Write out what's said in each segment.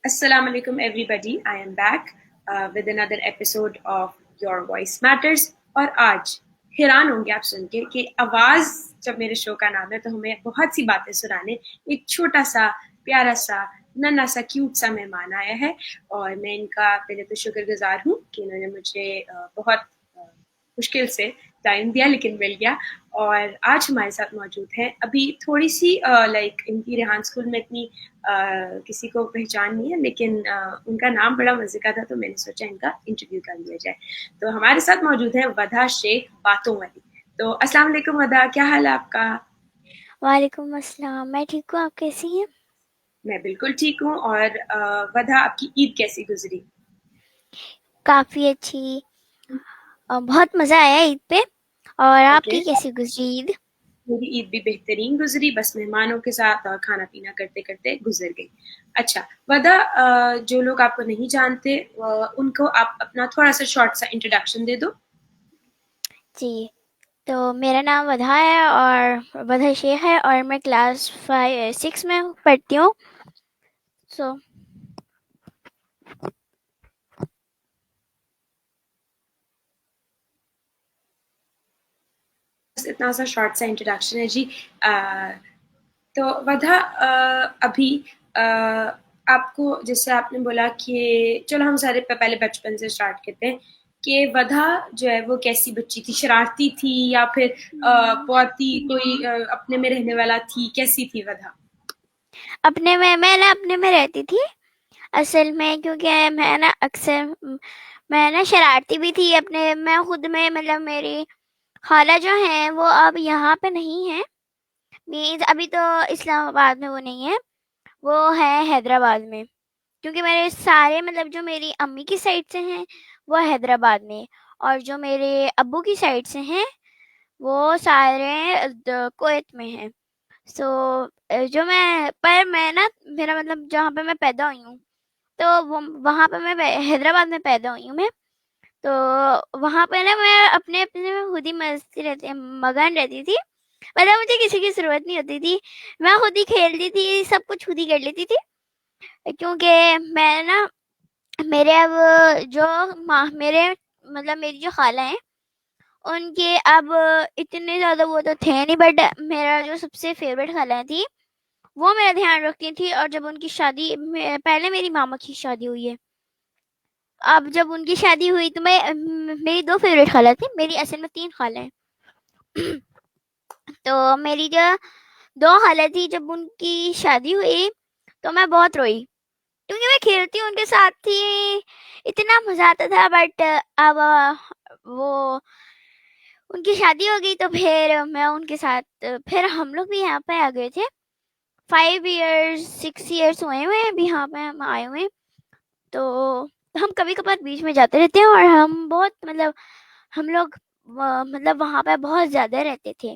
Assalamu alaikum everybody. I am back with another episode of Your Voice Matters. और आज हैरान होंगे आप सुन के कि आवाज जब मेरे शो का नाम है तो हमें बहुत सी बातें सुनाने एक छोटा सा प्यारा सा नन्हा सा क्यूट सा मेहमान आया है और मैं इनका पहले तो शुक्रगुजार हूँ कि इन्होंने मुझे बहुत मुश्किल से टाइम दिया लेकिन मिल गया और आज हमारे साथ मौजूद हैं अभी थोड़ी सी लाइक इनकी रेहान स्कूल में इतनी किसी को पहचान नहीं है लेकिन उनका नाम बड़ा मजे का था तो मैंने सोचा इनका इंटरव्यू कर लिया जाए। तो हमारे साथ मौजूद है वधा शेख बातों वाली। तो अस्सलाम वालेकुम वधा, क्या हाल है आपका? वालेकुम अस्सलाम। मैं ठीक हूँ, आप कैसी हैं? मैं बिल्कुल ठीक हूँ। और वधा, आपकी ईद कैसी गुजरी? काफ़ी अच्छी। बहुत मज़ा आया ईद पे। और ओके, आपकी कैसी गुजरी ईद? मेरी ईद भी बेहतरीन गुजरी, बस मेहमानों के साथ और खाना पीना करते करते गुजर गई। अच्छा वदा, जो लोग आपको नहीं जानते उनको आप अपना थोड़ा सा शॉर्ट सा इंट्रोडक्शन दे दो। जी, तो मेरा नाम वधा है और वधा शेख है और मैं क्लास 6 में पढ़ती हूँ। सो बस इतना सा शॉर्ट सा इंट्रोडक्शन है जी। तो वधा, अभी आपको जैसे आपने बोला कि चलो हम सारे पहले बचपन से स्टार्ट करते हैं कि वधा जो है वो कैसी बच्ची थी, शरारती थी या फिर बहुत ही कोई अपने में रहने वाला थी, कैसी थी वधा? मैं ना अपने में रहती थी असल में, क्योंकि मैं ना अक्सर मैं ना शरारती भी थी अपने मैं खुद में। मतलब मेरी खाला जो है वो अब यहाँ पे नहीं है। मीन्स अभी तो इस्लामाबाद में वो नहीं है, वो है हैदराबाद में। क्योंकि मेरे सारे मतलब जो मेरी अम्मी की साइड से हैं वो हैदराबाद में, और जो मेरे अब्बू की साइड से हैं वो सारे कुवैत में हैं। सो जो मैं ना मेरा मतलब जहाँ पे मैं पैदा हुई हूँ, तो वहाँ पे मैं हैदराबाद में पैदा हुई हूँ मैं। तो वहाँ पे ना मैं अपने अपने में खुद ही मस्ती रहती मगन रहती थी। मतलब मुझे किसी की ज़रूरत नहीं होती थी, मैं खुद ही खेलती थी, सब कुछ खुद ही कर लेती थी। क्योंकि मैं ना मेरे अब जो माँ मेरे मतलब मेरी जो खाला हैं उनके अब इतने ज़्यादा वो तो थे नहीं, बट मेरा जो सबसे फेवरेट खाला थी वो मेरा ध्यान रखती थी। और जब उनकी शादी पहले मेरी मामा की शादी हुई है, अब जब उनकी शादी हुई तो मेरी दो फेवरेट खाला थी, मेरी असल में तीन खाला हैं। तो मेरी जो दो खाला थी जब उनकी शादी हुई तो मैं बहुत रोई, क्योंकि मैं खेलती उनके साथ थी, इतना मजा आता था। बट अब वो उनकी शादी हो गई तो फिर मैं उनके साथ फिर हम लोग भी यहाँ पे आ गए थे। 5 इयर्स 6 इयर्स हुए हैं अभी यहाँ पे हम आए हुए। तो हम कभी कभार बीच में जाते रहते हैं और हम बहुत मतलब हम लोग मतलब वहाँ पे बहुत ज्यादा रहते थे।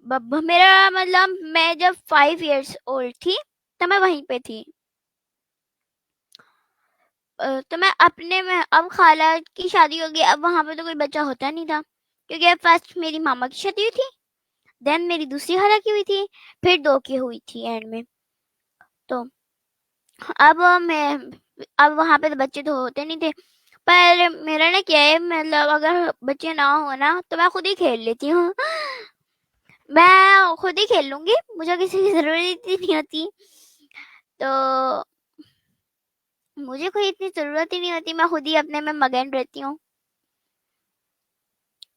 मेरा मतलब मैं जब 5 इयर्स ओल्ड थी तब मैं वहीं पे थी। तो मैं अपने में अब खाला की शादी हो गई, अब वहाँ पे तो कोई बच्चा होता नहीं था, क्योंकि अब फर्स्ट मेरी मामा की शादी हुई थी, देन मेरी दूसरी खाला की हुई थी, फिर दो की हुई थी एंड में। तो अब मैं अब वहाँ पे तो बच्चे तो होते नहीं थे। पर मेरा ना क्या है, मतलब अगर बच्चे ना हो ना तो मैं खुद ही खेल लेती हूँ। मैं खुद ही खेल लूंगी, मुझे किसी की जरूरत ही नहीं होती। तो मुझे कोई इतनी जरूरत ही नहीं होती, मैं खुद ही अपने में मगन रहती हूँ।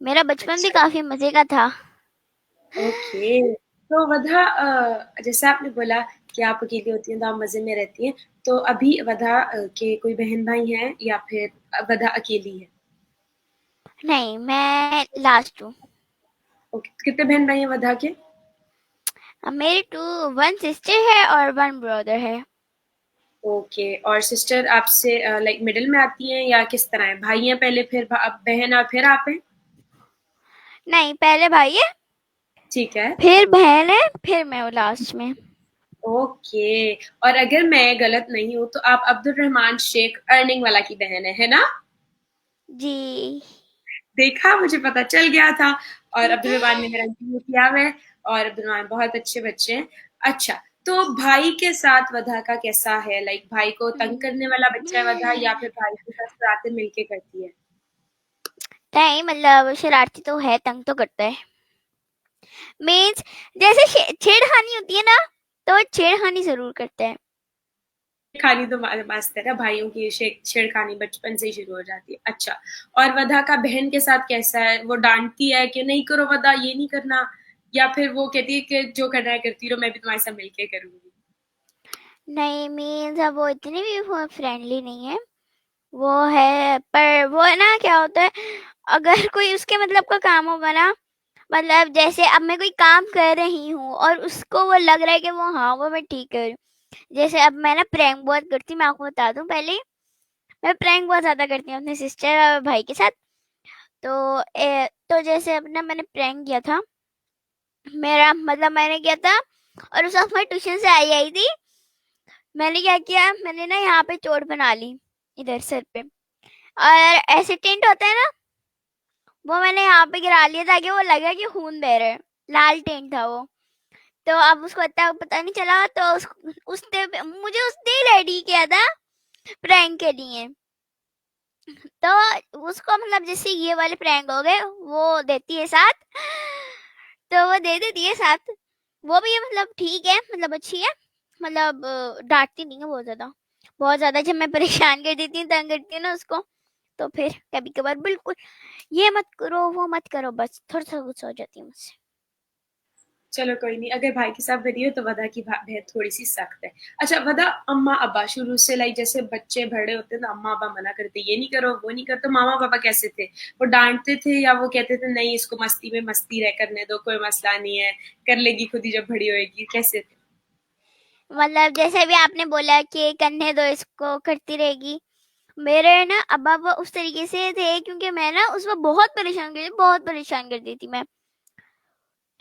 मेरा बचपन भी अच्छा, काफी मजे का था। ओके। तो वधा, जैसे आपने बोला कि आप अकेली होती हैं तो आप मजे में रहती हैं, तो अभी वधा के कोई बहन भाई हैं या फिर वधा अकेली है? नहीं, मैं लास्ट हूँ। ओके, कितने बहन भाई हैं वधा के? मेरी वन सिस्टर है और वन ब्रदर है। ओके, और सिस्टर आपसे लाइक मिडिल में आती हैं या किस तरह है? भाई हैं पहले, फिर बहन और फिर आप हैं? नहीं, पहले भाई है, ठीक है। फिर बहन है, फिर मैं हूँ लास्ट में। ओके, और अगर मैं गलत नहीं हूँ तो आप अब्दुल रहमान शेख अर्निंग वाला की बहन है ना? जी। देखा, मुझे पता चल गया था। और अब्दुल रहमान ने मेरा इंटरव्यू किया हुआ है और अब्दुल रहमान बहुत अच्छे बच्चे हैं। अच्छा, तो भाई के साथ वधा का कैसा है? लाइक भाई को तंग करने वाला बच्चा है वधा, या फिर भाई के साथ शरारतें मिलके करती है? नहीं मतलब शरारती तो है, तंग तो करता है। मीन्स जैसे छेड़खानी होती है ना, तो वो छेड़खानी जरूर करता है। छेड़खानी तो मस्त है ना, भाइयों की छेड़खानी बचपन से ही शुरू हो जाती है। अच्छा, और वधा का बहन के साथ कैसा है? वो डांटती है कि नहीं करो वधा, ये नहीं करना, या फिर वो कहती है कि जो करना है करती रहो, मैं भी तुम्हारे साथ मिलके करूंगी? नहीं मीन्स अब वो इतनी भी फ्रेंडली नहीं है, वो है पर वो है ना, क्या होता है, अगर कोई उसके मतलब का काम होगा ना, मतलब जैसे अब मैं कोई काम कर रही हूँ और उसको वो लग रहा है कि वो हाँ वो मैं ठीक कर रही हूँ। जैसे अब मैं ना प्रैंक बहुत करती हूँ, मैं आपको बता दूं पहले ही, मैं प्रैंक बहुत ज्यादा करती हूँ अपने सिस्टर और भाई के साथ। तो जैसे अपना मैंने प्रैंक किया था, मेरा मतलब मैंने किया था, और उस वक्त मैं ट्यूशन से आई थी। मैंने क्या किया, मैंने ना यहाँ पे चोट बना ली इधर सर पे, और ऐसे टेंट होता है ना, वो मैंने यहाँ पे गिरा लिया ताकि वो लगे कि खून बह रहा है। लाल टेंट था वो। तो अब उसको इतना पता नहीं चला, तो उसने मुझे उसने रेडी किया था प्रैंक के लिए। तो उसको मतलब जैसे ये वाले प्रैंक हो गए, वो देती है साथ, तो वो दे देती है साथ। वो भी मतलब ठीक है, मतलब अच्छी है, मतलब डांटती नहीं है बहुत ज्यादा। बहुत ज्यादा जब मैं परेशान कर देती हूँ, तंग करती हूँ ना उसको, तो फिर कभी कभार बिल्कुल ये मत करो वो मत करो, बस थोड़ा सा गुस्सा हो जाती है मुझसे। चलो कोई नहीं, अगर भाई के साथ बनी हो तो वधा की बहन थोड़ी सी सख्त है। अच्छा, वधा अम्मा अब्बा शुरू से, लाइक जैसे बच्चे बड़े होते हैं तो अम्मा अब्बा मना करते ये नहीं करो वो नहीं करो, तो मामा पापा कैसे थे? वो डांटते थे या वो कहते थे नहीं इसको मस्ती में मस्ती रह करने दो, कोई मसला नहीं है, कर लेगी खुद ही जब बड़ी होएगी, कैसे थे? मतलब जैसे भी आपने बोला कि करने दो इसको, करती रहेगी, मेरे ना अब्बा वो उस तरीके से थे, क्योंकि मैं ना उस वक्त बहुत परेशान कर दी थी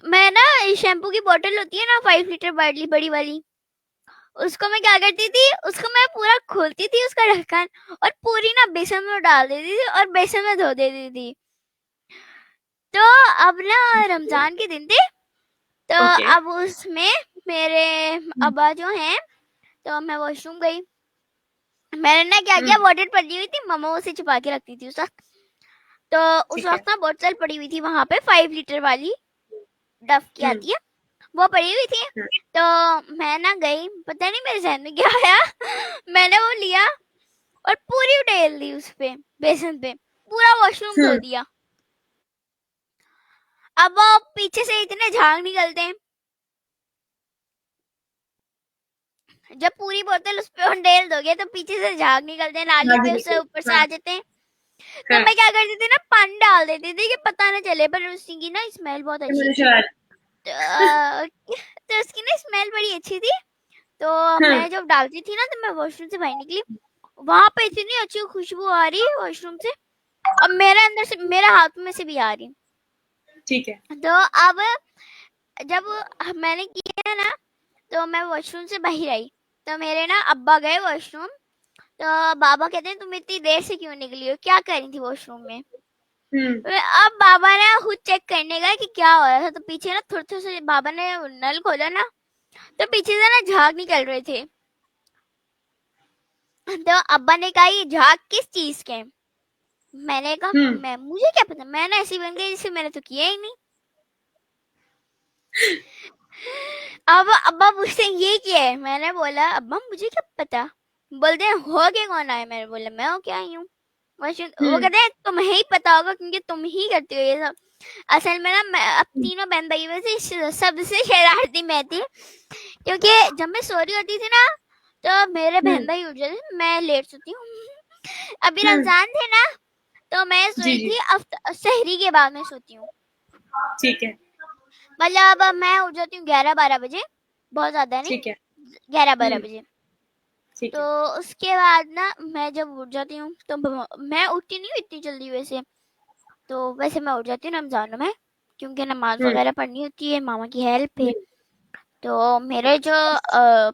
मैं ना शैम्पू की बोतल होती है ना 5 लीटर बड़ी बड़ी वाली, उसको मैं क्या करती थी, उसको मैं पूरा खोलती थी उसका ढक्कन, और पूरी ना बेसन में डाल देती थी और बेसन में धो देती थी। तो अब ना रमजान के दिन थे, तो ओके। अब उसमें मेरे अब्बा जो हैं, तो मैं वॉशरूम गई। मैंने ना क्या किया, हम्म। बोतल पड़ी हुई थी, मम्मा उसे छुपा के रखती थी उस वक्त। तो उस ठीक है। वक्त ना बोतल पड़ी हुई थी वहां पे 5 लीटर वाली, डफ की हम्म। आती है, वो पड़ी हुई थी। हम्म। तो मैं ना गई, पता नहीं मेरे जहन में क्या आया, मैंने वो लिया और पूरी उड़ेल दी उस पे, बेसन पे, पूरा वॉशरूम धो हम्म। दिया। अब वो पीछे से इतने झाग निकलते हैं, जब पूरी बोतल उस पे उंडेल दोगे तो पीछे से झाग निकलते हैं, नाली आगे पे उससे निकल। ऊपर से हाँ। आ जाते हैं। तो हाँ। मैं क्या करती थी ना, पानी डाल देती थी कि पता ना चले, पर उसी की ना स्मेल बहुत अच्छी तुम्हारे थी। शौहर। तो उसकी ना स्मेल बड़ी अच्छी थी। तो हाँ। मैं जब डालती थी ना, तो मैं वॉशरूम से बाहर निकली, वहां पे इतनी अच्छी खुशबू आ रही है वॉशरूम से, और मेरे अंदर से, मेरे हाथ में से भी आ रही। ठीक है। तो अब जब मैंने किया ना, तो मैं वॉशरूम से बाहर आई, तो मेरे ना अब्बा गए वॉशरूम। तो बाबा कहते हैं तुम इतनी देर से क्यों निकली हो, क्या कर रही थी वॉशरूम में? हम्म। अब बाबा ने खुद चेक करने गए कि क्या हो रहा था, तो पीछे ना थोड़े थोड़े से बाबा ने नल खोला ना, तो पीछे से ना झाग निकल रहे थे। तो अब्बा ने कहा ये झाग किस चीज के हैं? मैंने कहा हम्म। मैं, मुझे क्या पता, मैं ना ऐसी बन गई जिसे मैंने तो किया ही नहीं। अब अब्बा पूछते हैं ये क्या है, मैंने बोला अब्बा मुझे क्या पता। बोलते हैं हो के कौन आया, मैंने बोला मैं हो क्या आई हूँ। वो हम्म। कहते हैं तुम्हें ही पता होगा क्योंकि तुम ही करती हो ये सब। असल में ना मैं अब तीनों बहन भाई में से सबसे शरारती मैं थी, क्योंकि जब मैं सो रही होती थी ना, तो मेरे बहन हम्म। भाई उठ जाते थे, मैं लेट सोती हूँ। अभी हम्म। रमजान थे ना, तो मैं जी सोई जी। थी सहरी के बाद में सोती हूँ। ठीक है। मतलब अब मैं उठ जाती हूँ 11-12 बजे, बहुत ज्यादा नहीं, ठीक है। 11-12 बजे। ठीक तो है। उसके बाद ना मैं जब उठ जाती हूँ, तो मैं उठती नहीं हूँ इतनी जल्दी वैसे, तो वैसे मैं उठ जाती हूँ रमजान में, क्योंकि नमाज हम्म। वगैरह पढ़नी होती है, मामा की हेल्प है। हम्म। तो मेरे जो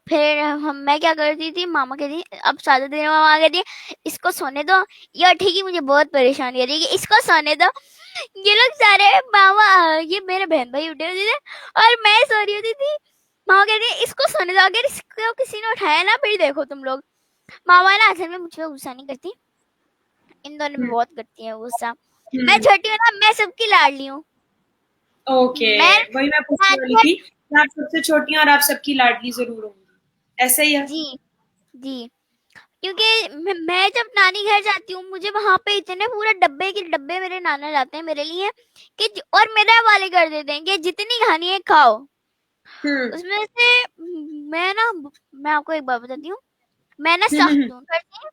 फिर हम मैं क्या करती थी, मामा कहती अब 7 दिन मामा कहती इसको सोने दो, ये उठेगी मुझे बहुत परेशानी हो रही है, इसको सोने दो। ये लोग सारे मामा, ये मेरे बहन भाई उठे होते थे और मैं सो रही होती थी। मामा कहती है इसको सोने दो, अगर इसको किसी ने उठाया ना फिर देखो तुम लोग। मामा ना असल में मुझ पर गुस्सा नहीं करती, इन दोनों पे बहुत करती है गुस्सा। मैं छोटी हूँ ना, मैं सबकी लाडली हूँ। ओके, मैं वही मैं पूछने वाली थी कि आप सबसे छोटी हैं और आप सबकी लाडली जरूर होंगी, ऐसा ही है? जी जी, क्योंकि मैं जब नानी घर जाती हूँ मुझे वहां पे इतने पूरे डब्बे के डब्बे मेरे नाना लाते हैं मेरे लिए कि और मेरे वाले कर देते हैं कि जितनी खानी है खाओ। उसमें से मैं आपको एक बात बताती हूँ, मैं ना सख्त हूँ करती हूँ,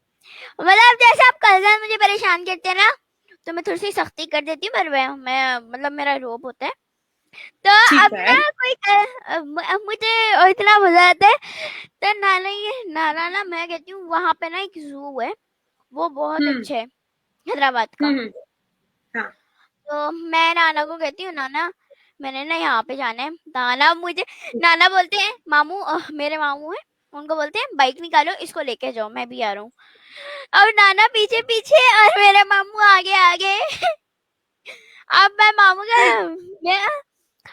मतलब जैसे आप कल मुझे परेशान करते हैं ना तो मैं थोड़ी सी सख्ती कर देती हूँ, पर मैं मतलब मेरा रोब होता है। तो ठीक अब है। ना मुझे इतना मजा आता है। तो नाना ना मैं कहती हूँ वहां पे ना एक जू है, वो बहुत हम्म अच्छा है हैदराबाद का। हम्म हाँ। तो मैं नाना को कहती हूँ नाना मैंने ना यहाँ पे जाना है। नाना बोलते हैं मामू मेरे मामू हैं, उनको बोलते हैं बाइक निकालो इसको लेके जाओ मैं भी आ रहा हूँ। और नाना पीछे पीछे और मेरे मामू आगे आगे। अब मैं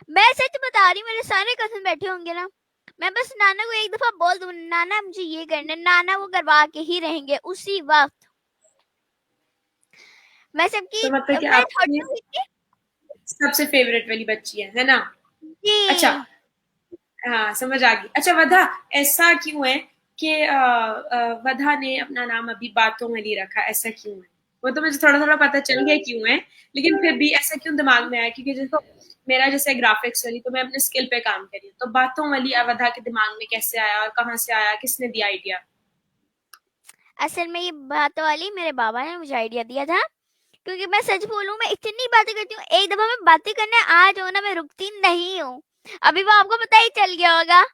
मैं सच बता रही हूँ, मेरे सारे कजिन बैठे होंगे ना, मैं बस नाना को एक दफा बोल दूँ नाना मुझे ये करना है, नाना वो करवा के ही रहेंगे उसी वक्त। मैं सबकी तो मतलब कि मैं आपकी छोटी हूँ सबसे फेवरेट वाली बच्ची है ना? अच्छा, जी। हाँ समझ आ गई। अच्छा वधा, ऐसा क्यों है कि वधा ने अपना नाम अभी बातों में नहीं रखा, ऐसा क्यों है? वो तो मुझे थोड़ा थोड़ा पता चल गया क्यों है, लेकिन फिर भी ऐसा क्यों दिमाग में आया? क्योंकि देखो मेरा जैसे ग्राफिक्स वाली, तो मैं अपने स्किल पे काम कर रही हूँ, तो बातों वाली अवधा के दिमाग में कैसे आया और कहाँ से आया, किसने दिया आइडिया? असल में ये बात वाली मेरे बाबा ने मुझे आइडिया दिया था, क्योंकि मैं सच बोलूं मैं इतनी बातें करती हूँ, एक दफा मैं बातें करने आ जाऊँ ना मैं रुकती नहीं हूँ। अभी वो आपको पता ही चल गया होगा।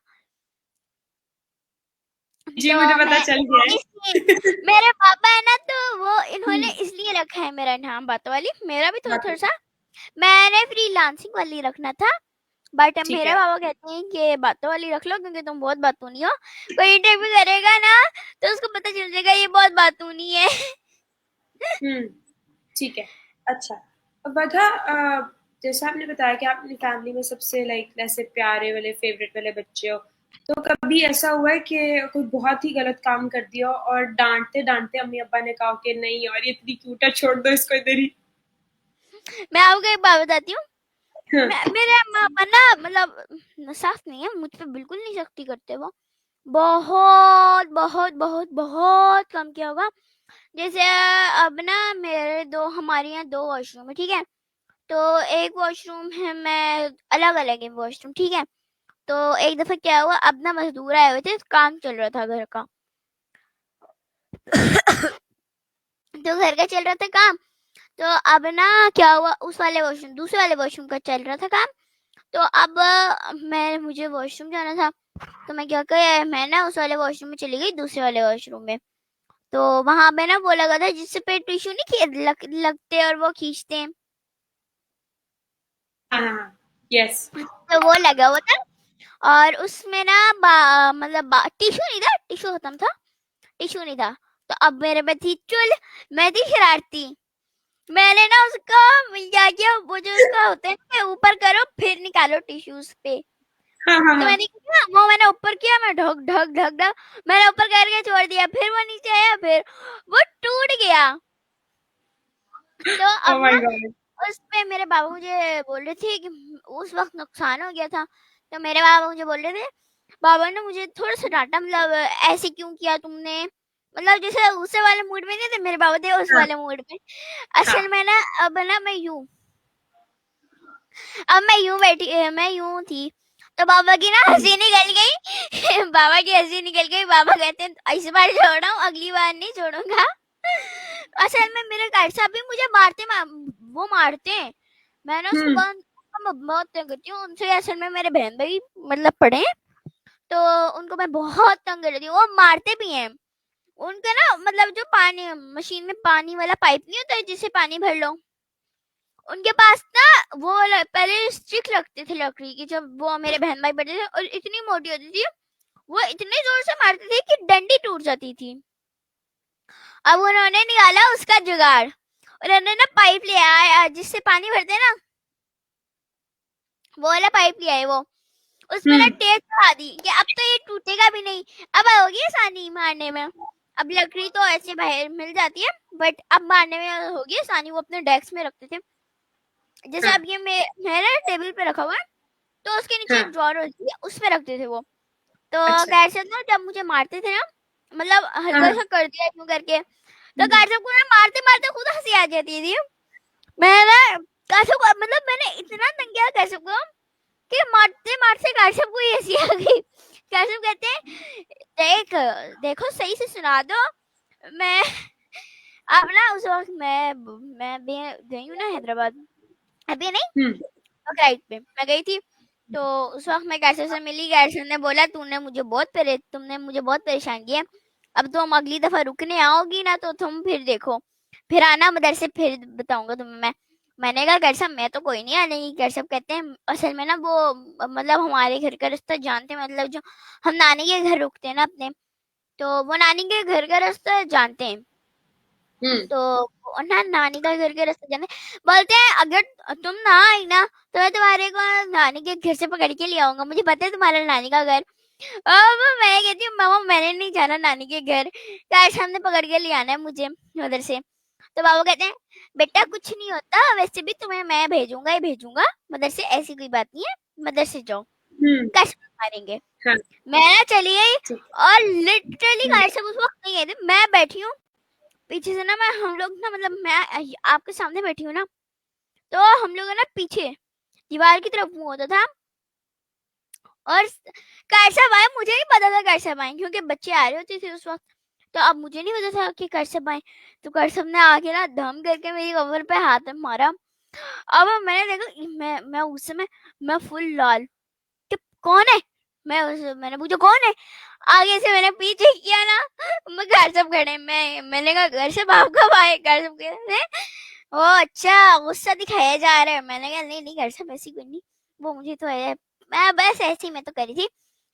जी तो मुझे पता मैं चल गया इसलिए है। मेरे पापा है ना तो वो इन्होंने हम्म, इसलिए रखा है मेरा नाम बातों वाली, मेरा भी थोड़ा थोड़ा बातें, सा मैंने फ्रीलांसिंग वाली रखना था, बट ठीक मेरे है। पापा कहते हैं कि बातों वाली रख लो क्योंकि तुम बहुत बातूनी हो, कोई इंटरव्यू करेगा ना तो उसको पता चल जाएगा ये बहुत बातूनी है। हुँ, ठीक है। अच्छा, अब वधा जैसा आपने बताया कि आप अपनी फैमिली में सबसे लाइक ऐसे प्यारे वाले, फेवरेट वाले बच्चे हो, तो कभी ऐसा हुआ है कि कोई बहुत ही गलत काम कर दिया हो और डाँटते-डाँटते अम्मी-अब्बा ने कहा हो कि नहीं यार ये इतनी क्यूट है, छोड़ दो इसको इधर ही? मैं आपको एक बात बताती हूँ, हाँ, मेरे मामा ना मतलब सास नहीं है, मुझ पे बिल्कुल नहीं सख्ती करते वो, बहुत बहुत बहुत बहुत कम किया होगा। जैसे अब ना मेरे दो हमारे यहाँ दो वॉशरूम है ठीक है, तो एक वॉशरूम है मैं अलग अलग है वॉशरूम ठीक है। तो एक दफा क्या हुआ, अब ना मजदूर आए हुए थे, काम चल रहा था घर का। तो घर का चल रहा था काम, तो अब ना क्या हुआ उस वाले वॉशरूम दूसरे वाले वॉशरूम का चल रहा था काम। तो अब मैं मुझे वॉशरूम जाना था, तो मैं क्या किया मैं ना उस वाले वॉशरूम में चली गई दूसरे वाले वॉशरूम में। तो वहां पे ना वो लगा था जिससे पे टिश्यू नहीं लगते और वो खींचते हैं, हाँ, हाँ, हाँ, यस। तो वो लगा हुआ था। और उसमें ना मतलब टिश्यू नहीं था, टिश्यू खत्म था, टिश्यू नहीं था। तो अब मेरे पे थी चुल, मैं थी शरारती, मैंने ना उसका क्या किया, वो जो उसका होता है ना ऊपर करो फिर निकालो टिश्यूज पे। हाँ, हाँ, तो हाँ। मैंने किया वो मैंने ऊपर किया, मैं ढक ढक ढक ढक मैंने ऊपर करके छोड़ दिया, फिर वो नीचे आया, फिर वो टूट गया। तो अब ओह माय ना गॉड! उस पे मेरे बाबा मुझे बोल रहे थे कि उस वक्त नुकसान हो गया था, तो मेरे बाबा मुझे बोल रहे थे, बाबा ने मुझे थोड़ा सा डांटा, मतलब ऐसे क्यों किया तुमने, मतलब जैसे उसे वाले मूड में नहीं थे मेरे बाबा, थे उस हाँ, वाले मूड में। असल हाँ। में ना अब ना अब मैं यूं बैठी मैं यूं थी, तो बाबा की ना हुँ, हंसी निकल गई। बाबा की हंसी निकल गई, बाबा कहते हैं इस बार छोड़ा हूँ अगली बार नहीं छोड़ूंगा। असल में मेरे घर से अभी मुझे वो मारते हैं, मैं ना उसको हुँ, बहुत तंग करती हूँ उनसे। असल में मेरे बहन भाई मतलब पढ़े हैं, तो उनको मैं बहुत तंग करती हूँ, वो मारते भी हैं। उनका ना मतलब जो पानी मशीन में पानी वाला पाइप नहीं होता है जिससे पानी भर लो, उनके पास ना वो पहले स्टिक रखते थे लकड़ी की, जब वो मेरे बहन भाई पढ़ते थे, और इतनी मोटी होती थी, वो इतने जोर से मारते थे कि डंडी टूट जाती थी। अब उन्होंने निकाला उसका जुगाड़, उन्होंने ना पाइप ले आया जिससे पानी भरते हैं ना, वो वाला पाइप ले आए वो, उसमें ना टेप चढ़ा दी कि अब तो ये टूटेगा भी नहीं, अब होगी आसानी मारने में। अब लकड़ी तो ऐसे बाहर मिल जाती है, बट अब मारने में होगी आसानी। वो अपने डेस्क में रखते थे, जैसे हाँ अब ये मैं ना टेबल पे रखा हुआ है, तो उसके नीचे एक हाँ। ड्रॉर होती है, उसमें रखते थे वो। तो अच्छा। गार्ड साहब ना जब मुझे मारते थे ना, मतलब हाँ हल्का हाँ। सा कर दिया यूं करके, तो हम्म, गार्ड साहब को ना मारते मारते खुद हंसी आ जाती थी। मैं ना गार्ड साहब को, मतलब मैंने इतना तंग किया गार्ड साहब को कि मारते मारते गार्ड साहब को ही हंसी आ गई। गार्ड साहब कहते हैं, देख देखो सही से सुना दो। मैं अब ना उस वक्त मैं भी गई हूँ ना हैदराबाद, अभी नहीं, हम्म, राइट पे मैं गई थी। तो उस वक्त मैं कैसे से मिली, कैसे ने बोला तुमने मुझे बहुत परेशान किया, अब तुम अगली दफा रुकने आओगी ना तो तुम फिर देखो, फिर आना मदरसे, फिर बताऊंगा तुम्हें मैं। मैंने कहा घर साहब मैं तो कोई नहीं आने की। घर साहब कहते हैं असल में ना वो मतलब हमारे घर का रास्ता जानते हैं, मतलब जो हम नानी के घर रुकते हैं ना अपने, तो वो नानी के घर का रास्ता जानते हैं। हम्म, तो वो ना नानी का घर के रास्ते जाने, बोलते हैं अगर तुम ना आई ना तो मैं तुम्हारे को नानी के घर से पकड़ के ले आऊंगा, मुझे पता है तुम्हारा नानी का घर। अब मैं कहती हूँ मामा मैंने नहीं जाना नानी के घर, क्या सामने पकड़ के ले आना है मुझे उधर से। तो बाबू कहते हैं बेटा कुछ नहीं होता, वैसे भी तुम्हें मैं भेजूंगा ही भेजूंगा मदरसे, ऐसी कोई बात नहीं है, मदरसे जाओ, हम्म, कैसे मारेंगे। हाँ मैं ना चली गई, ठीक। और लिटरली हम्म, गाइस सब उस वक्त नहीं गए थे, मैं बैठी हूँ पीछे से ना, मैं हम लोग ना मतलब मैं आपके सामने बैठी हूँ ना, तो हम लोग है ना पीछे दीवार की तरफ मुंह होता था, और कैसा आए मुझे नहीं पता था कैसा आए, क्योंकि बच्चे आ रहे होते थे उस वक्त, तो अब मुझे नहीं पता था कि कैसे आए। तो कैसे ने आके ना धम करके मेरी कमर पे हाथ मारा। अब मैंने देखा, मैं उस समय मैं फुल लाल कि कौन है, मैंने पूछा कौन है, आगे से मैंने पीछे किया ना, मैं घर सब खड़े, मैंने कहा घर से भाग कब आए, घर सब कह रहे ओ अच्छा गुस्सा दिखाया जा रहा है। मैंने कहा नहीं नहीं घर सब ऐसी कोई नहीं, वो मुझे तो है, मैं बस ऐसी मैं तो करी थी।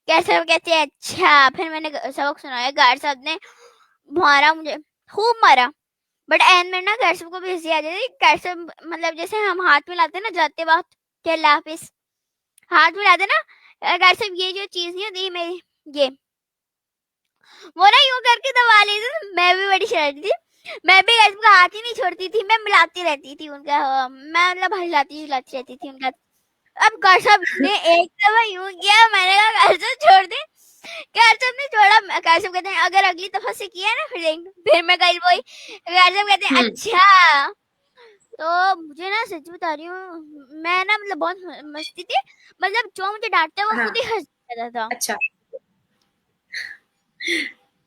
कैसे वो कहते हैं अच्छा, फिर मैंने सबक सुनाया, गार्ड साहब ने मारा मुझे, खूब मारा। बट एंड में ना गार्ड साहब को भी हंसी आ जाती, गार्ड साहब मतलब जैसे हम हाथ मिलाते ना जाते वक्त कि अल्लाह हाफिज, हाथ मिलाते ना, गार्ड साहब ये जो चीज नहीं होती मेरी, ये वो ना यूं करके दबा लेते थे। मैं भी बड़ी शरारती थी, मैं भी गाइस का हाथ ही नहीं छोड़ती थी, मैं मिलाती रहती थी उनका, मैं मतलब हिलाती हिलाती रहती थी उनका। अब कौशब ने एक दफा यूं किया, मैंने कहा कौशब छोड़ दे, कौशब ने छोड़ा। कौशब कहते हैं अगर अगली दफा से किया ना फिर देख, फिर मैं कल वही। कौशब कहते हैं हम्म, अच्छा। तो मुझे ना सच बता रही हूँ, मैं ना मतलब बहुत मस्ती थी, मतलब जो मुझे डांटता है वो हाँ खुद ही हंस जाता था। अच्छा।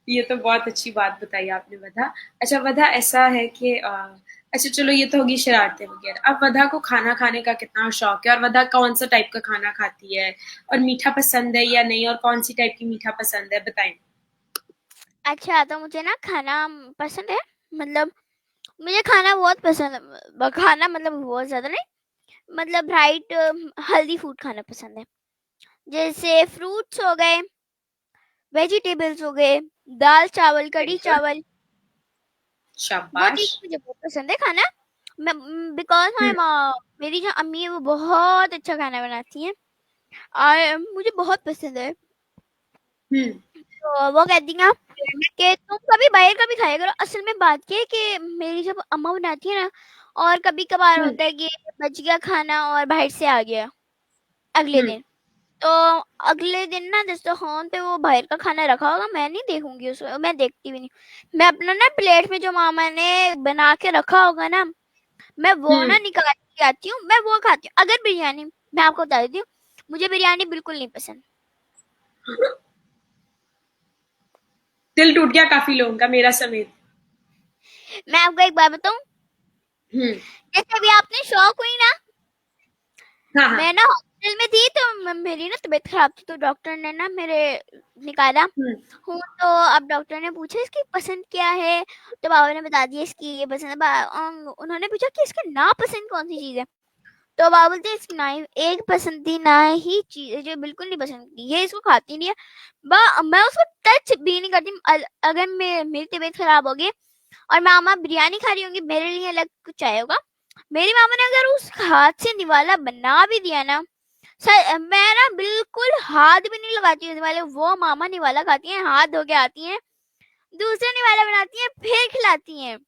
ये तो बहुत अच्छी बात बताई आपने वधा। अच्छा वधा ऐसा है कि अच्छा चलो ये तो होगी शरारतें वगैरह। अब वधा को खाना खाने का कितना शौक है और वधा कौन सा टाइप का खाना खाती है और मीठा पसंद है या नहीं और कौन सी टाइप की मीठा पसंद है बताएं। अच्छा तो मुझे ना खाना पसंद है, मतलब मुझे खाना बहुत पसंद है, खाना मतलब बहुत ज्यादा नहीं, मतलब राइट हेल्दी फूड खाना पसंद है, जैसे फ्रूट्स हो गए, वेजिटेबल्स हो गए, दाल चावल वेरी कढ़ी गुड। चावल, वो शाबाश। चीज मुझे बहुत पसंद है खाना। मैं बिकॉज हम्म, मेरी जो अम्मी है वो बहुत अच्छा खाना बनाती हैं, और मुझे बहुत पसंद है। हम्म, तो वो कहती हैं कि तुम कभी बाहर का भी खाया करो। असल में बात ये है कि मेरी जब अम्मा बनाती है ना, और कभी कभार हम्म, होता है कि बच गया खाना और बाहर से आ गया अगले हम्म, दिन, तो अगले दिन ना दस्तरखान पे वो बाहर का खाना रखा होगा, मैं नहीं देखूंगी उसको, मैं देखती भी नहीं। मैं अपना ना प्लेट में जो मामा ने बना के रखा होगा ना, मैं वो हम्म। ना निकाल के आती हूँ, मैं वो खाती हूँ। अगर बिरयानी, मैं आपको बता देती हूँ, मुझे बिरयानी बिल्कुल नहीं पसंद। दिल टूट गया काफी लोगों का मेरा समेत। मैं आपको एक बात बताऊं, हम्म। जैसे अभी आपने शौक हुई ना, हाँ हाँ। मैं ना हॉस्पिटल में थी तो मेरी ना तबीयत खराब थी, तो डॉक्टर ने ना मेरे निकाला हम्म, हूँ, तो अब डॉक्टर ने पूछा इसकी पसंद क्या है, तो बाबा ने बता दिया इसकी ये पसंद है। उन्होंने पूछा कि इसका नापसंद कौन सी चीज है, तो बाबा बोलते हैं इसकी ना एक पसंद थी ना ही चीज है जो बिल्कुल नहीं पसंद की, ये इसको खाती नहीं है, मैं उसको टच भी नहीं करती। अगर मेरी तबीयत खराब होगी और मामा बिरयानी खा रही होंगी, मेरे लिए अलग कुछ आया होगा, मेरी मामा ने अगर उस हाथ से निवाला बना भी दिया ना, सर मैं ना बिल्कुल हाथ भी नहीं लगाती हूँ निवाले, वो मामा निवाला खाती हैं, हाथ धो के आती हैं, दूसरा निवाला बनाती हैं, फिर खिलाती हैं।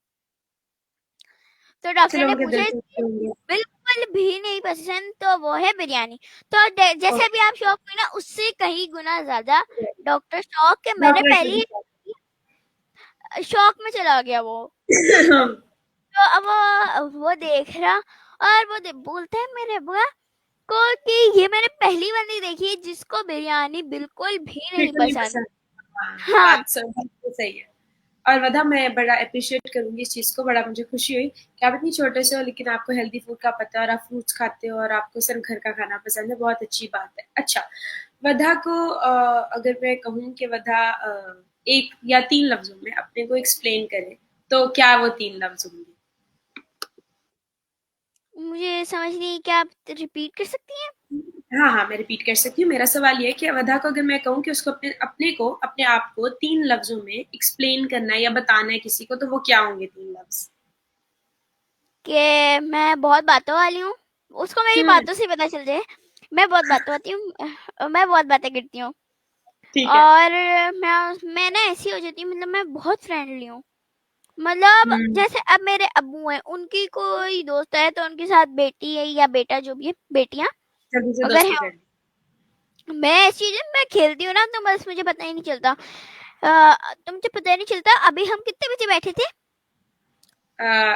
तो ऐसे डॉक्टर ने लोगों के दिल पूछा तो अच्छे होंगे। बिल्कुल भी नहीं पसंद, तो वो है बिरयानी। तो जैसे ओके। अभी आप शौक हुई ना, उससे कहीं गुना ज्यादा डॉक्टर शौक के, मैंने डॉक्टर पहले ही शौक में चला गया वो। तो अब वो देख रहा, और वो बोलता है मेरे बुआ को कि ये मैंने पहली बंदी देखी है जिसको बिरयानी बिल्कुल भी नहीं बिल्कुल नहीं पसंद। पसंद। हाँ, हाँ। बात तो सही है। और वधा, मैं बड़ा अप्रिशिएट करूंगी इस चीज को, बड़ा मुझे खुशी हुई कि आप इतनी छोटे से हो लेकिन आपको हेल्दी फूड का पता है और आप फ्रूट्स खाते हो और आपको सिर्फ घर का खाना पसंद है, बहुत अच्छी बात है। अच्छा, वधा को अगर मैं कहूँ कि वधा एक या तीन लफ्जों में अपने को एक्सप्लेन करे, तो क्या वो तीन लफ्ज होंगे? मुझे समझ नहीं, क्या आप रिपीट कर सकती हैं? हाँ हाँ, मैं रिपीट कर सकती हूँ। मेरा सवाल ये है कि वधा को अगर मैं कहूँ कि उसको अपने आप को तीन लफ्जों में एक्सप्लेन करना है या बताना है किसी को, तो वो क्या होंगे तीन लफ्ज? कि मैं बहुत बातों वाली हूँ, उसको मेरी हम्म। बातों से पता चल जाए। मैं बहुत बातों आती हूँ, मैं बहुत बातें करती हूँ। ठीक है। और मैं ना ऐसी हो जाती हूँ, मतलब मैं बहुत फ्रेंडली हूँ। मतलब हम्म। जैसे अब मेरे अब्बू हैं, उनकी कोई दोस्त है तो उनके साथ बेटी है या बेटा, जो भी है, बेटियां जल्दी से अगर दोस्ती है, कर ली। मैं ऐसी चीजें मैं खेलती हूँ ना, तो बस मुझे पता ही नहीं चलता। तो मुझे पता ही नहीं चलता अभी हम कितने बजे बैठे थे।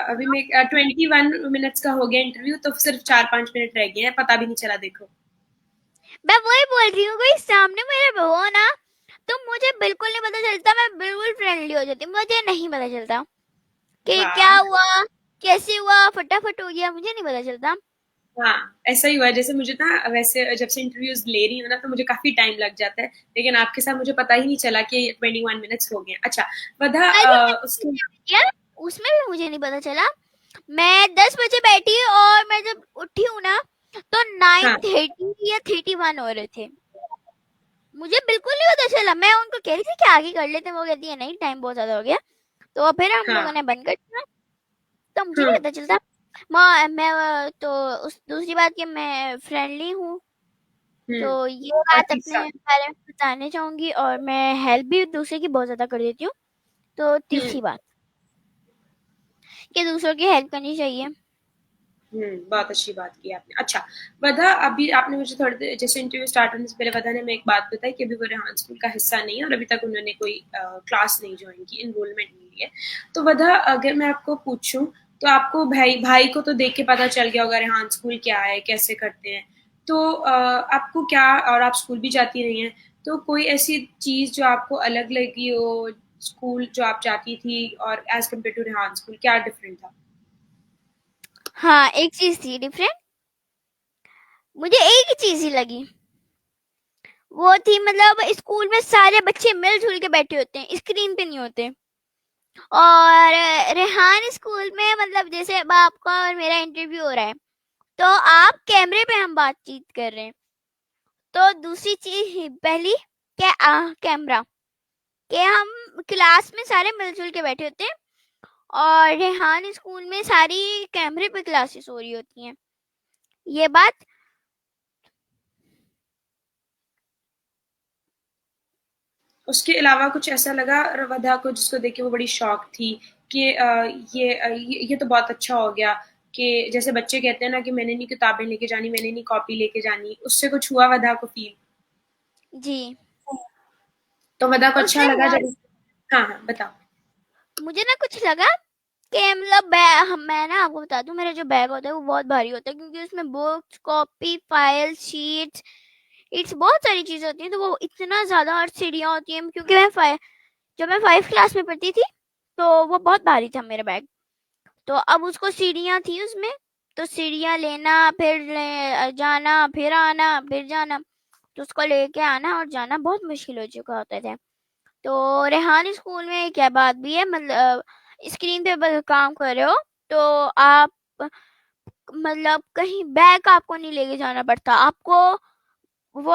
अभी मैं 21 मिनट्स का हो गया इंटरव्यू, तो सिर्फ 4-5 मिनट रह गए हैं, पता भी नहीं चला, देखो। मैं वही बोल रही हूँ, कोई सामने मेरे हो ना, तो मुझे बिल्कुल नहीं पता चलता, मैं बिल्कुल फ्रेंडली हो जाती हूँ, मुझे नहीं पता चलता कि क्या वाह। हुआ, कैसे हुआ, फटाफट हो गया, मुझे नहीं पता चलता। हाँ, ऐसा ही हुआ है। जैसे मुझे ना, वैसे जब से इंटरव्यूज ले रही हूँ ना, तो मुझे काफी टाइम लग जाता है, लेकिन आपके साथ मुझे पता ही नहीं चला कि 21 मिनट्स हो गए। अच्छा, वधा, कल ही उसके यार, उसमें भी मुझे नहीं पता चला। मैं 10 बजे बैठी और मैं जब उठी हूँ ना, तो हाँ 9:30 या 31 हो रहे थे। मुझे बिल्कुल नहीं पता चला, मैं उनको कह रही थी कि आगे कर लेते हैं, वो कहती है नहीं, टाइम बहुत ज्यादा हो गया। तो फिर हम लोगों हाँ। ने बंद कर दिया, तो मुझे नहीं हम्म। पता चलता। मैं तो उस दूसरी बात कि मैं फ्रेंडली हूँ, तो हम्म। ये और बात अपने तीसरा? बारे में बताने चाहूंगी, और मैं हेल्प भी दूसरे की बहुत ज्यादा कर देती हूँ। तो हम्म। तीसरी बात कि दूसरों की हेल्प करनी चाहिए। बहुत अच्छी बात की आपने। अच्छा, वधा, अभी आपने मुझे थोड़ी देर, जैसे इंटरव्यू स्टार्ट होने से पहले वधा ने हमें एक बात बताई कि अभी वो रेहान स्कूल का हिस्सा नहीं है और अभी तक उन्होंने कोई क्लास नहीं ज्वाइन की, इनरोलमेंट नहीं ली है। तो वधा, अगर मैं आपको पूछूं, तो आपको भाई भाई को तो देख के पता चल गया होगा रेहान स्कूल क्या है, कैसे करते हैं। तो आपको क्या, और आप स्कूल भी जाती रही हैं, तो कोई ऐसी चीज जो आपको अलग लगी हो, स्कूल जो आप जाती थी और as compare to Rehan school, क्या डिफरेंट था? हाँ, एक चीज थी डिफरेंट, मुझे एक ही चीज ही लगी, वो थी मतलब स्कूल में सारे बच्चे मिलजुल के बैठे होते हैं, स्क्रीन पे नहीं होते। और रेहान स्कूल में मतलब जैसे अब आपका और मेरा इंटरव्यू हो रहा है, तो आप कैमरे पे हम बातचीत कर रहे हैं। तो दूसरी चीज पहली क्या, कैमरा, कि हम क्लास में सारे मिलजुल के बैठे होते हैं, और रेहान स्कूल में सारी कैमरे पे क्लासेस हो रही होती हैं, ये बात। उसके अलावा कुछ ऐसा लगा रवधा को जिसको देख के वो बड़ी शॉक थी कि ये तो बहुत अच्छा हो गया, कि जैसे बच्चे कहते हैं ना कि मैंने नहीं किताबें लेके जानी, मैंने नहीं कॉपी लेके जानी, उससे कुछ हुआ वधा को फील? जी। तो वधा को अच्छा उससे लगा हुआ, जब? हाँ हाँ, बताओ। मुझे ना कुछ लगा कि मतलब मैं ना आपको बता दूं, मेरा जो बैग होता है वो बहुत भारी होता है, क्योंकि उसमें books, copy, file, sheets, it's बहुत सारी चीजें होती हैं, तो वो इतना ज्यादा, और सीढ़ियाँ होती हैं, क्योंकि जब मैं 5 क्लास में पढ़ती थी, तो वो बहुत भारी था मेरा बैग। तो अब उसको सीढ़ियाँ थी उसमें, तो सीढ़ियाँ लेना, फिर जाना, फिर आना, फिर जाना, तो उसको लेके आना और जाना बहुत मुश्किल हो चुका होता था। तो रेहान स्कूल में क्या बात भी है, मतलब स्क्रीन पे बस काम कर रहे हो, तो आप मतलब कहीं बैग आपको नहीं लेके जाना पड़ता आपको, वो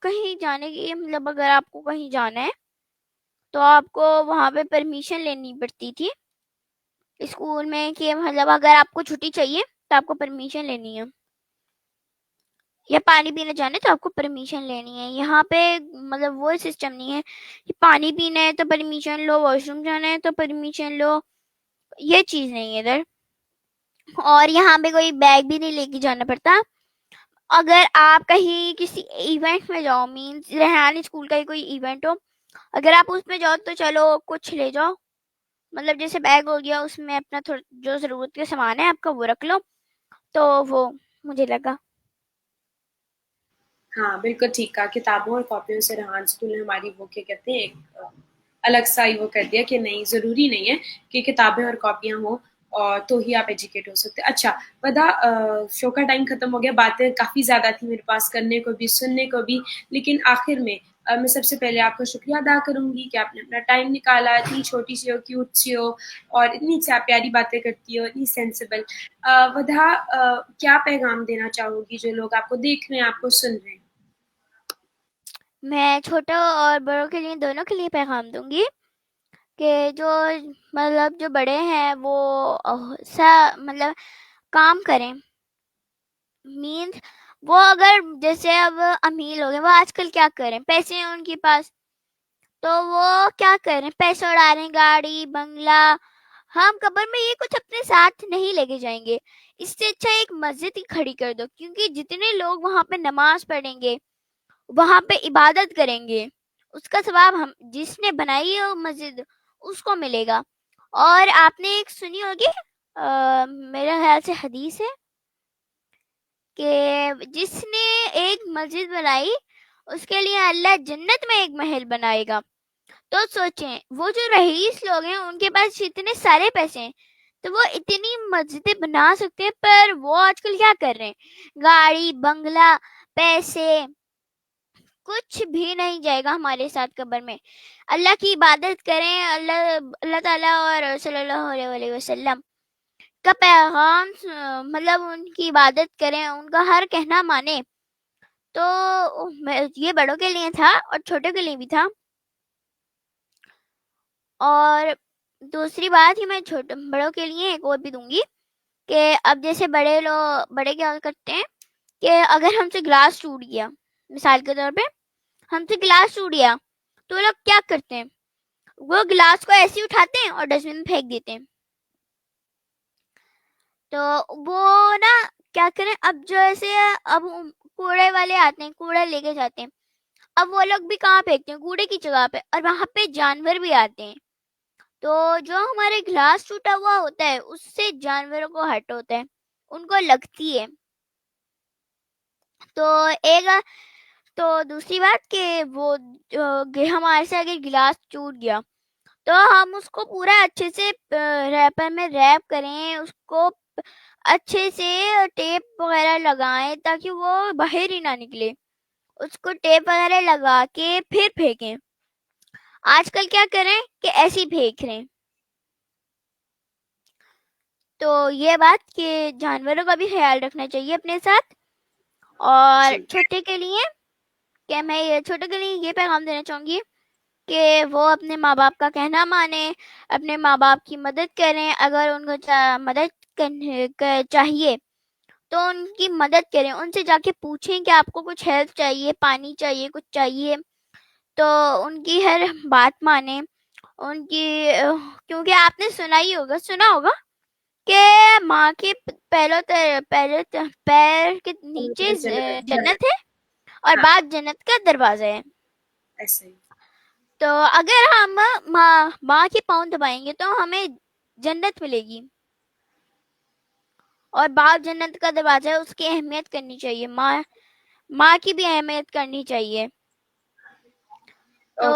कहीं जाने की मतलब अगर आपको कहीं जाना है, तो आपको वहां पे परमिशन लेनी पड़ती थी स्कूल में, कि मतलब अगर आपको छुट्टी चाहिए तो आपको परमिशन लेनी है। या पानी पीने जाना है तो आपको परमिशन लेनी है। यहाँ पे मतलब वो सिस्टम नहीं है कि पानी पीना है तो परमिशन लो, वॉशरूम जाना है तो परमिशन लो, ये चीज़ नहीं है इधर। और यहाँ पे कोई बैग भी नहीं लेके जाना पड़ता। अगर आप कहीं किसी इवेंट में जाओ, मीन्स रेहान स्कूल का ही कोई इवेंट हो, अगर आप उसमें जाओ तो चलो कुछ ले जाओ, मतलब जैसे बैग हो गया, उसमें अपना थोड़ा जो ज़रूरत के सामान है आपका वो रख लो, तो वो मुझे लगा। हाँ, बिल्कुल ठीक कहा। किताबों और कॉपियों से रेहान स्कूल ने हमारी वो क्या कहते हैं, एक अलग सा ही वो कर दिया कि नहीं, ज़रूरी नहीं है कि किताबें और कॉपियाँ हों और तो ही आप एजुकेट हो सकते हैं। अच्छा, वदा शो का टाइम खत्म हो गया, बातें काफ़ी ज़्यादा थी मेरे पास करने को भी, सुनने को भी, लेकिन आखिर में मैं सबसे पहले आपका शुक्रिया अदा करूँगी कि आपने अपना टाइम निकाला, इतनी छोटी सी हो, क्यूट सी हो और इतनी प्यारी बातें करती हो, इतनी सेंसिबल। वधा, क्या पैगाम देना चाहोगी जो लोग आपको देख रहे हैं, आपको सुन रहे हैं? मैं छोटों और बड़ों के लिए, दोनों के लिए पैगाम दूंगी कि जो मतलब जो बड़े हैं वो मतलब काम करें, मीन्स वो अगर जैसे अब अमीर लोग हैं, वो आजकल क्या करें, पैसे हैं उनके पास, तो वो क्या करें, पैसे उड़ा रहे हैं, गाड़ी बंगला। हम कब्र में ये कुछ अपने साथ नहीं लेके जाएंगे, इससे अच्छा एक मस्जिद ही खड़ी कर दो, क्योंकि जितने लोग वहां पे नमाज पढ़ेंगे, वहां पे इबादत करेंगे, उसका सवाब हम जिसने बनाई है वो मस्जिद उसको मिलेगा। और आपने एक सुनी होगी, मेरा ख्याल से हदीस है कि जिसने एक मस्जिद बनाई उसके लिए अल्लाह जन्नत में एक महल बनाएगा। तो सोचें, वो जो रईस लोग हैं उनके पास इतने सारे पैसे हैं तो वो इतनी मस्जिदें बना सकते हैं, पर वो आजकल क्या कर रहे हैं, गाड़ी बंगला पैसे, कुछ भी नहीं जाएगा हमारे साथ कब्र में। अल्लाह की इबादत करें, अल्लाह अल्लाह ताला और सल्लल्लाहु अलैहि वसल्लम का पैगाम मतलब उनकी इबादत करें, उनका हर कहना माने। तो ये बड़ों के लिए था और छोटों के लिए भी था। और दूसरी बात ही मैं छोटे बड़ों के लिए एक और भी दूंगी कि अब जैसे बड़े क्या करते हैं कि अगर हमसे ग्लास टूट गया, मिसाल के तौर पे हमसे ग्लास टूट गया, तो वो लोग क्या करते हैं, वो ग्लास को ऐसे ही उठाते हैं और डस्टबिन में फेंक देते हैं। तो वो ना क्या करें, अब जो ऐसे अब कूड़े वाले आते हैं, कूड़ा लेके जाते हैं, अब वो लोग भी कहाँ फेंकते हैं, कूड़े की जगह पे, और वहां पे जानवर भी आते हैं। तो जो हमारे ग्लास टूटा हुआ होता है उससे जानवरों को हर्ट होता है, उनको लगती है। तो एक तो दूसरी बात कि वो हमारे से अगर गिलास टूट गया तो हम उसको पूरा अच्छे से रैपर में रैप करें, उसको अच्छे से टेप वगैरह लगाएं ताकि वो बाहर ही ना निकले, उसको टेप वगैरह लगा के फिर फेंकें। आजकल क्या करें कि ऐसे ही फेंक रहे हैं। तो ये बात कि जानवरों का भी ख्याल रखना चाहिए अपने साथ। और जी। छोटे के लिए क्या मैं ये छोटे के लिए ये पैगाम देना चाहूंगी कि वो अपने माँ बाप का कहना माने, अपने माँ बाप की मदद करें, अगर उनको मदद चाहिए तो उनकी मदद करें, उनसे जाके पूछें कि आपको कुछ हेल्प चाहिए, पानी चाहिए, कुछ चाहिए, तो उनकी हर बात माने उनकी। क्योंकि आपने सुना होगा कि माँ के पैर के नीचे जन्नत है और हाँ, बाप जन्नत का दरवाजा है। ऐसे ही। तो अगर हम माँ के पाँव दबाएंगे तो हमें जन्नत मिलेगी, और बाप जन्नत का दरवाजा है, उसकी अहमियत करनी चाहिए, माँ की भी अहमियत करनी चाहिए। तो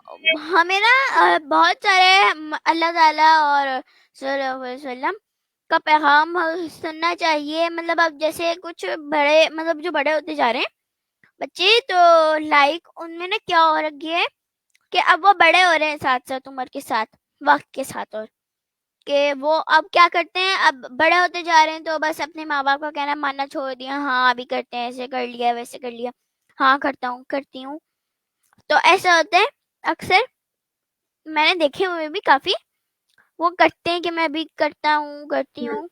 ओके। हमें ना बहुत सारे अल्लाह ताला और सल्लल्लाहु अलैहि वसल्लम का पैगाम सुनना चाहिए। मतलब अब जैसे कुछ बड़े, मतलब जो बड़े होते जा रहे हैं बच्चे, तो लाइक उनमें ना क्या हो रखी है कि अब वो बड़े हो रहे हैं साथ साथ उम्र के साथ, वक्त के साथ, और कि वो अब क्या करते हैं, अब बड़े होते जा रहे हैं तो बस अपने माँ बाप का कहना मानना छोड़ दिया, हाँ अभी करते हैं, ऐसे कर लिया वैसे कर लिया, हाँ करता हूँ करती हूँ। तो ऐसा होता है अक्सर, मैंने देखे हुए भी काफी, वो करते हैं कि मैं भी करता हूँ करती हम्म, हूँ।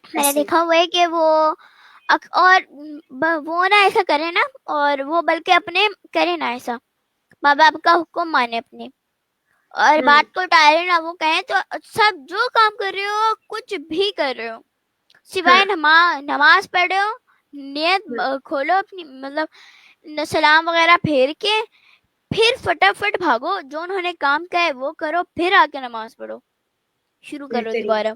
मैंने ऐसे ही। देखा हुआ है कि वो और वो ना ऐसा करे ना, और वो बल्कि अपने करे ना ऐसा, माँ बाप का हुक्म माने अपने, और बात को टाले ना। वो कहें तो सब जो काम कर रहे हो, कुछ भी कर रहे हो, सिवाय हाँ, नमाज पढ़े हो, नियत खोलो अपनी, मतलब सलाम वगैरह फेर के फिर फटाफट भागो, जो उन्होंने काम किया है वो करो, फिर आके नमाज पढ़ो, शुरू करो बेहतरीन। दोबारा।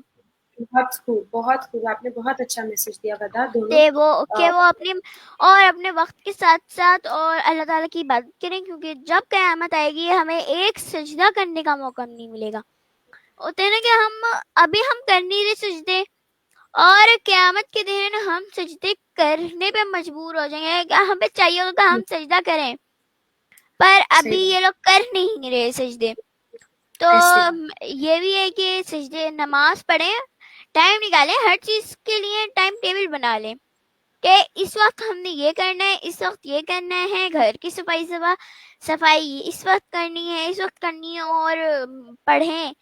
बहुत खूब, बहुत खूब, आपने बहुत अच्छा मैसेज दिया वदा। दोनों ते वो के वो अपनी और अपने वक्त के साथ साथ और अल्लाह ताला की इबादत करें, क्योंकि जब क़यामत आएगी हमें एक सजदा करने का मौका नहीं मिलेगा। होते हैं ना कि अभी हम कर नहीं रहे सजदे, और क़यामत के दिन हम सजदे करने पे मजबूर हो जाएंगे, क्या हमें चाहिए होगा हम सजदा करें, पर सही अभी बात। ये लोग कर नहीं रहे सजदे। तो ऐसी बात। ये भी है कि सजदे नमाज पढ़ें, टाइम निकालें, हर चीज के लिए टाइम टेबल बना लें कि इस वक्त हमने ये करना है, इस वक्त ये करना है, घर की सफाई सफाई इस वक्त करनी है, इस वक्त करनी है, और पढ़ें,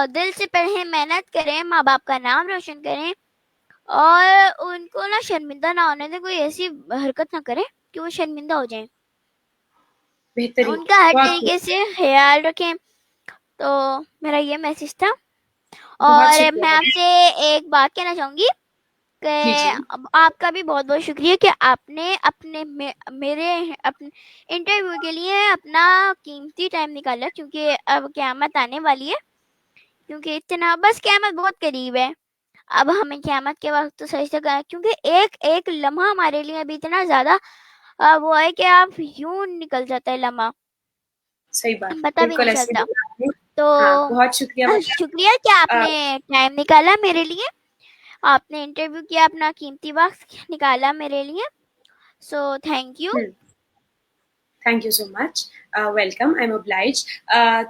दिल से पढ़ें, मेहनत करें, माँ बाप का नाम रोशन करें, और उनको ना शर्मिंदा ना होने दें, कोई ऐसी हरकत ना करें कि वो शर्मिंदा हो जाएं, बेहतरीन। उनका हर बहुत खूब। तरीके से ख्याल रखें। तो मेरा ये मैसेज था। बहुत और शुक्रिया मैं वदा। आपसे एक बात कहना चाहूंगी कि जी जी। आपका भी बहुत बहुत शुक्रिया कि आपने अपने मेरे अपने इंटरव्यू के लिए अपना कीमती टाइम निकाला, क्योंकि अब क़यामत आने वाली है, क्योंकि इतना बस क़यामत बहुत करीब है। अब हमें क़यामत के वक्त तो सही से क्योंकि एक एक लम्हा हमारे लिए अभी इतना ज़्यादा वो है कि आप यूं निकल जाता है लम्हा, सही बात। पता भी बिल्कुल नहीं ऐसे चलता। बोला आपने। हाँ, तो बहुत शुक्रिया वदा। शुक्रिया कि आपने टाइम निकाला मेरे लिए, आपने इंटरव्यू किया, अपना कीमती वक्त निकाला मेरे लिए, so thank you. Thank you so much. Welcome, I am oblige.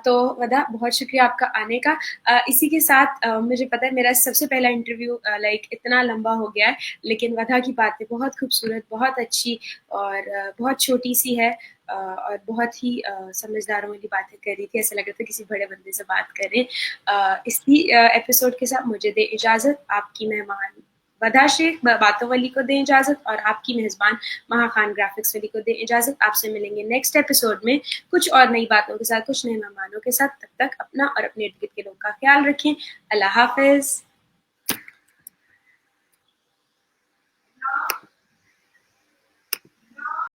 तो वदा, बहुत शुक्रिया आपका आने का। इसी के साथ मुझे पता है मेरा सबसे पहला इंटरव्यू लाइक इतना लंबा हो गया है, लेकिन वदा की बातें बहुत खूबसूरत, बहुत अच्छी और बहुत छोटी सी है, और बहुत ही समझदारों वाली बातें कर रही थी। ऐसा लग रहा था किसी बड़े बंदे से बात कर रहे हैं। इसी एपिसोड के साथ मुझे दे इजाज़त। आपकी मेहमान वदा शेख बातों वाली को दें इजाजत, और आपकी मेजबान महा खान ग्राफिक्स वाली को दें इजाजत। आपसे मिलेंगे नेक्स्ट एपिसोड में कुछ और नई बातों के साथ, कुछ नए मेहमानों के साथ। तब तक अपना और अपने इर्द गिर्द के लोग का ख्याल रखें। अल्लाह हाफिज।